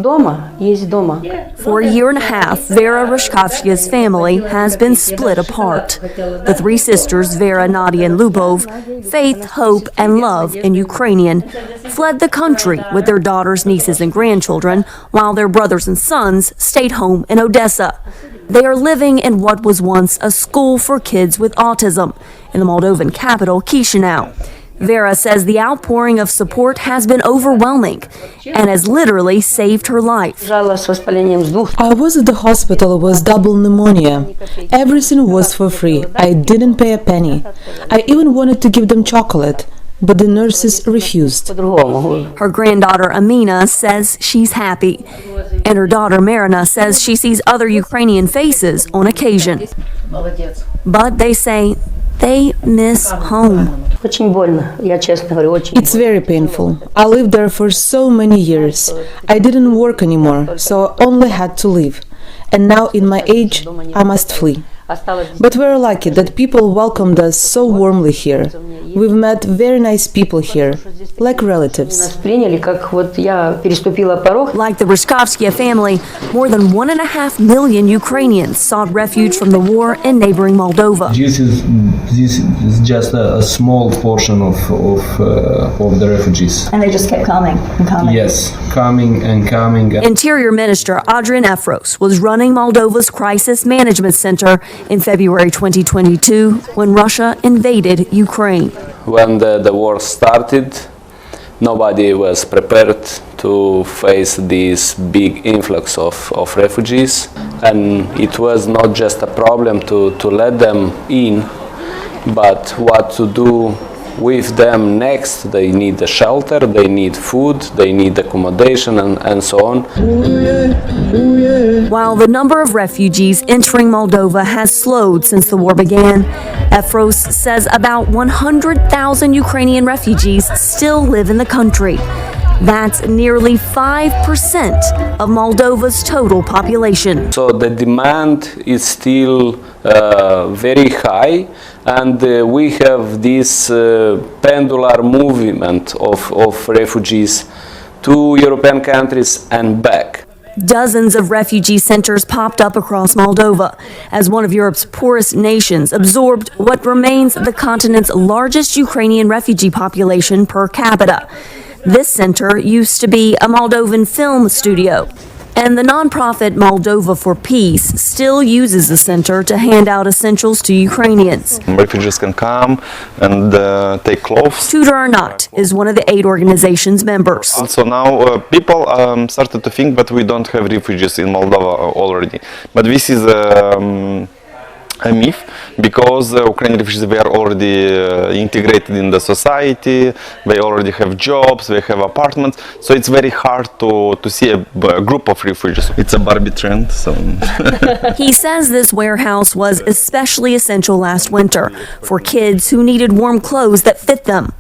For a year and a half, Vera Rashkovskia's family has been split apart. The three sisters, Vera, Nadia, and Lubov, faith, hope, and love in Ukrainian, fled the country with their daughters, nieces, and grandchildren, while their brothers and sons stayed home in Odessa. They are living in what was once a school for kids with autism in the Moldovan capital, Chisinau. Vera says the outpouring of support has been overwhelming and has literally saved her life. I was at the hospital with double pneumonia. Everything was for free. I didn't pay a penny. I even wanted to give them chocolate, but the nurses refused. Her granddaughter Amina says she's happy, and her daughter Marina says she sees other Ukrainian faces on occasion. But they say they miss home. It's very painful. I lived there for so many years. I didn't work anymore, so I only had to leave. And now in my age, I must flee. But we're lucky that people welcomed us so warmly here. We've met very nice people here, like relatives. Like the Rashkovskia family, more than 1.5 million Ukrainians sought refuge from the war in neighboring Moldova. This is just a small portion of the refugees. And they just kept coming and coming. Yes, coming and coming. Interior Minister Adrian Efros was running Moldova's Crisis Management Center in February 2022 when Russia invaded Ukraine. When the war started, nobody was prepared to face this big influx of refugees, and it was not just a problem to let them in, but what to do with them next. They need a shelter, they need food, they need accommodation, and so on. While the number of refugees entering Moldova has slowed since the war began, Efros says about 100,000 Ukrainian refugees still live in the country. That's nearly 5% of Moldova's total population. So the demand is still very high, and we have this pendular movement of refugees to European countries and back. Dozens of refugee centers popped up across Moldova as one of Europe's poorest nations absorbed what remains the continent's largest Ukrainian refugee population per capita. This center used to be a Moldovan film studio, and the nonprofit Moldova for Peace still uses the center to hand out essentials to Ukrainians. Refugees can come and take clothes. Tudor Arnott is one of the aid organization's members. So now people started to think that we don't have refugees in Moldova already. But this is a myth, because Ukrainian refugees were already integrated in the society, they already have jobs, they have apartments, so it's very hard to see a group of refugees. It's a Barbie trend. So. He says this warehouse was especially essential last winter for kids who needed warm clothes that fit them.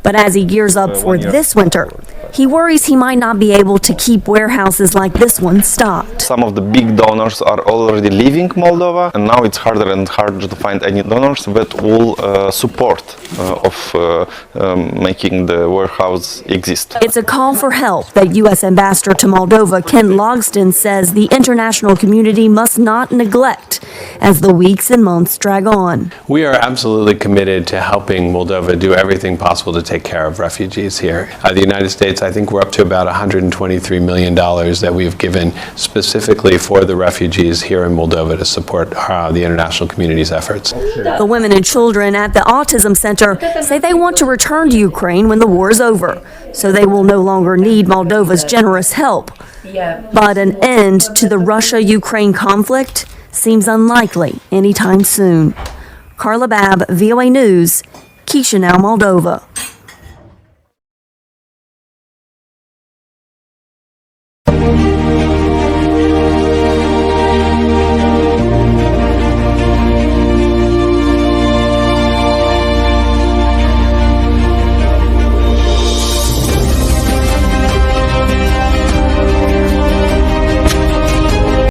But as he gears up for this winter, he worries he might not be able to keep warehouses like this one stocked. Some of the big donors are already leaving Moldova, and now it's harder and harder to find any donors that will support making the warehouse exist. It's a call for help that U.S. Ambassador to Moldova Ken Logston says the international community must not neglect as the weeks and months drag on. We are absolutely committed to helping Moldova do everything possible to take care of refugees here. The United States, I think we're up to about $123 million that we've given specifically for the refugees here in Moldova to support the international community's efforts. The women and children at the Autism Center say they want to return to Ukraine when the war is over, so they will no longer need Moldova's generous help. But an end to the Russia-Ukraine conflict seems unlikely anytime soon. Carla Babb, VOA News, Chisinau, Moldova.